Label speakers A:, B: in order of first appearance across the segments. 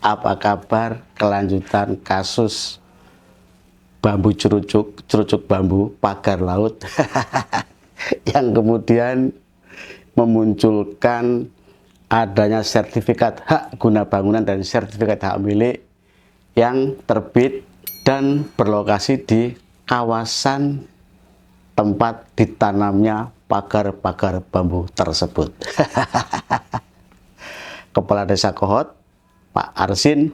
A: Apa kabar kelanjutan kasus bambu cerucuk bambu pagar laut yang kemudian memunculkan adanya sertifikat hak guna bangunan dan sertifikat hak milik yang terbit dan berlokasi di kawasan tempat ditanamnya pagar-pagar bambu tersebut. Kepala Desa Kohot, Pak Arsin,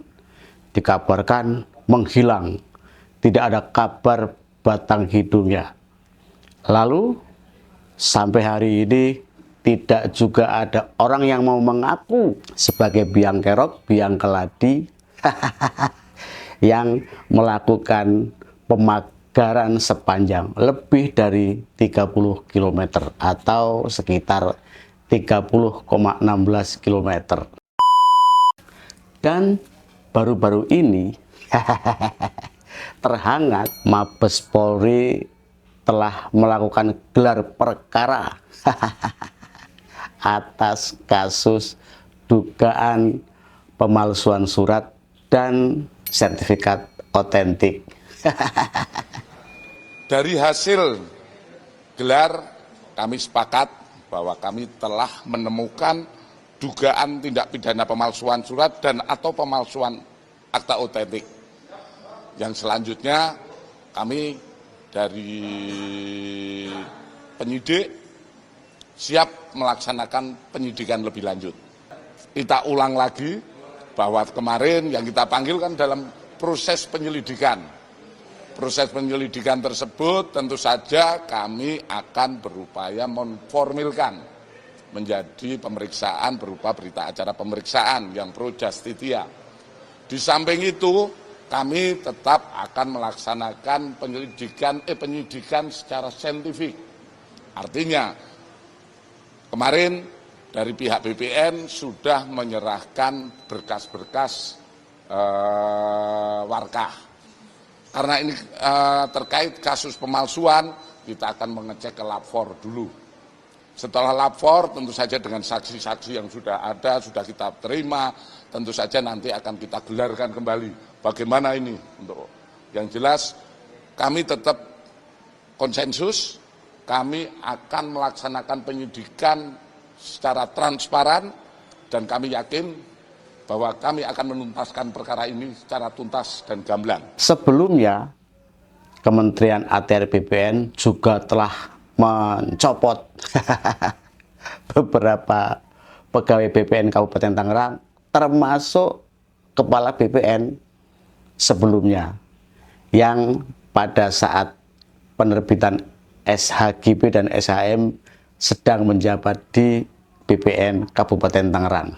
A: dikabarkan menghilang. Tidak ada kabar batang hidungnya. Lalu, sampai hari ini tidak juga ada orang yang mau mengaku sebagai biang kerok, biang keladi yang melakukan pemagaran sepanjang lebih dari 30 km atau sekitar 30,16 km. Dan baru-baru ini terhangat Mabes Polri telah melakukan gelar perkara atas kasus dugaan pemalsuan surat dan sertifikat otentik.
B: Dari hasil gelar, kami sepakat bahwa kami telah menemukan dugaan tindak pidana pemalsuan surat dan atau pemalsuan akta otentik. Yang selanjutnya kami dari penyidik siap melaksanakan penyidikan lebih lanjut. Kita ulang lagi bahwa kemarin yang kita panggilkan dalam proses penyelidikan. Proses penyelidikan tersebut tentu saja kami akan berupaya memformilkan menjadi pemeriksaan berupa berita acara pemeriksaan yang pro justitia. Di samping itu kami tetap akan melaksanakan penyidikan secara saintifik. Artinya kemarin dari pihak BPN sudah menyerahkan berkas-berkas warkah. Karena ini terkait kasus pemalsuan, kita akan mengecek ke lapor dulu. Setelah lapor, tentu saja dengan saksi-saksi yang sudah ada, sudah kita terima, tentu saja nanti akan kita gelarkan kembali. Bagaimana ini? Untuk yang jelas, kami tetap konsensus, kami akan melaksanakan penyidikan secara transparan, dan kami yakin bahwa kami akan menuntaskan perkara ini secara tuntas dan gamblang.
A: Sebelumnya, Kementerian ATR BPN juga telah mencopot beberapa pegawai BPN Kabupaten Tangerang, termasuk Kepala BPN sebelumnya, yang pada saat penerbitan SHGB dan SHM sedang menjabat di BPN Kabupaten Tangerang.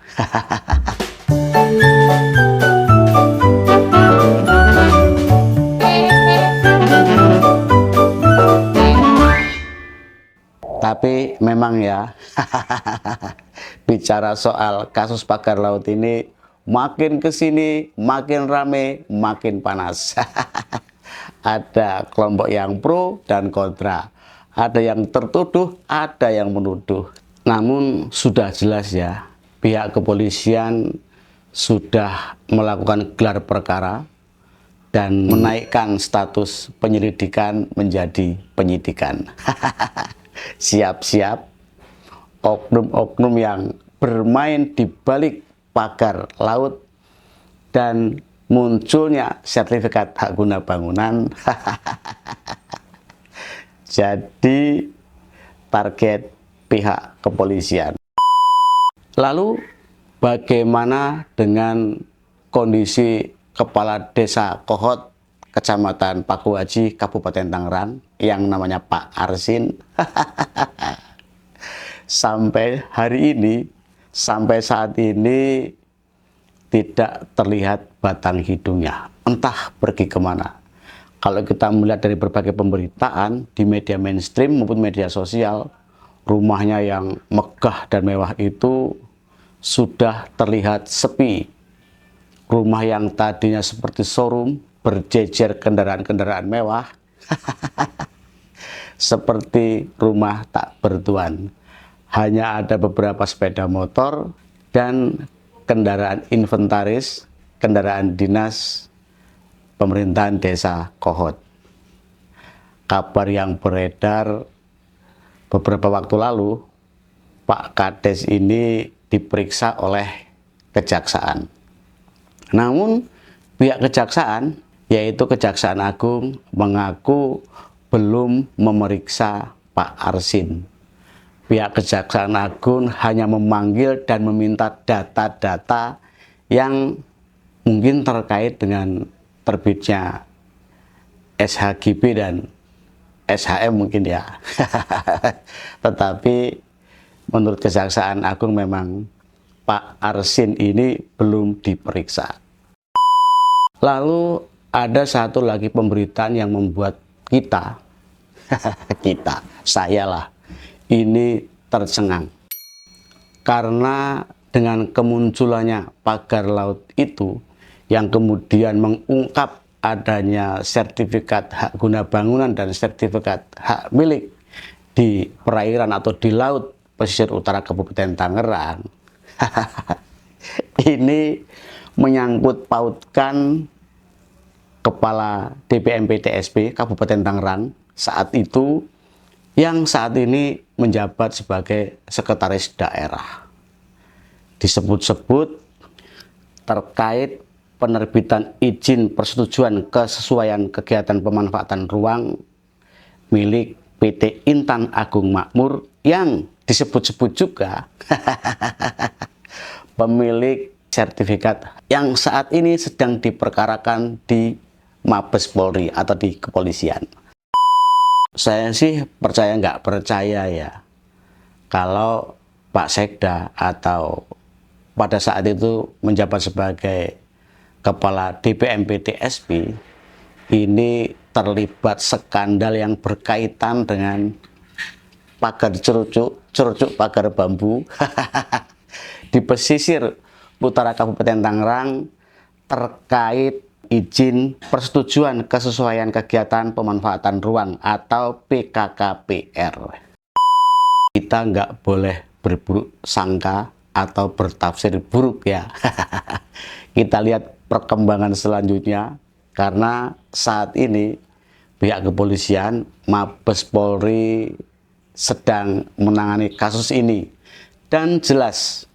A: Tapi memang ya, bicara soal kasus pagar laut ini, makin kesini, makin rame, makin panas. Ada kelompok yang pro dan kontra. Ada yang tertuduh, ada yang menuduh. Namun sudah jelas ya, pihak kepolisian sudah melakukan gelar perkara dan menaikkan status penyelidikan menjadi penyidikan. Siap-siap oknum-oknum yang bermain di balik pagar laut dan munculnya sertifikat hak guna bangunan jadi target pihak kepolisian. Lalu bagaimana dengan kondisi Kepala Desa Kohot, Kecamatan Pakuaji, Kabupaten Tangerang, yang namanya Pak Arsin? Sampai hari ini, sampai saat ini tidak terlihat batang hidungnya. Entah pergi kemana. Kalau kita melihat dari berbagai pemberitaan di media mainstream maupun media sosial, rumahnya yang megah dan mewah itu sudah terlihat sepi. Rumah yang tadinya seperti showroom, berjejer kendaraan-kendaraan mewah, seperti rumah tak bertuan. Hanya ada beberapa sepeda motor dan kendaraan inventaris, kendaraan dinas pemerintahan desa Kohot. Kabar yang beredar beberapa waktu lalu, Pak Kades ini diperiksa oleh kejaksaan. Namun pihak kejaksaan, yaitu Kejaksaan Agung, mengaku belum memeriksa Pak Arsin. Pihak Kejaksaan Agung hanya memanggil dan meminta data-data yang mungkin terkait dengan terbitnya SHGB dan SHM mungkin ya. Tetapi menurut Kejaksaan Agung memang Pak Arsin ini belum diperiksa. Lalu ada satu lagi pemberitaan yang membuat saya lah, ini tercengang. Karena dengan kemunculannya pagar laut itu, yang kemudian mengungkap adanya sertifikat hak guna bangunan dan sertifikat hak milik di perairan atau di laut pesisir utara Kabupaten Tangerang, ini menyangkut pautkan Kepala DPMP TSP Kabupaten Tangerang saat itu, yang saat ini menjabat sebagai sekretaris daerah. Disebut-sebut terkait penerbitan izin persetujuan kesesuaian kegiatan pemanfaatan ruang milik PT Intan Agung Makmur, yang disebut-sebut juga pemilik sertifikat yang saat ini sedang diperkarakan di Mabes Polri atau di kepolisian. Saya sih percaya nggak percaya ya, kalau Pak Sekda atau pada saat itu menjabat sebagai Kepala DPMP TSP ini terlibat skandal yang berkaitan dengan pagar cerucuk pagar bambu di pesisir utara Kabupaten Tangerang terkait izin persetujuan kesesuaian kegiatan pemanfaatan ruang atau PKKPR. Kita nggak boleh berburuk sangka atau bertafsir buruk ya. Kita lihat perkembangan selanjutnya, karena saat ini pihak kepolisian, Mabes Polri sedang menangani kasus ini, dan jelas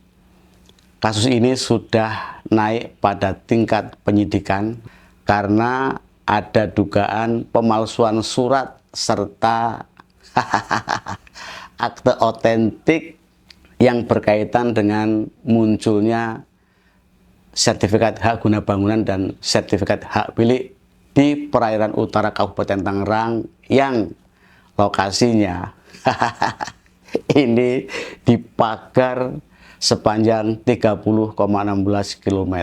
A: kasus ini sudah naik pada tingkat penyidikan karena ada dugaan pemalsuan surat serta akte otentik yang berkaitan dengan munculnya sertifikat hak guna bangunan dan sertifikat hak milik di perairan utara Kabupaten Tangerang yang lokasinya ini di pagar sepanjang 30,16 km.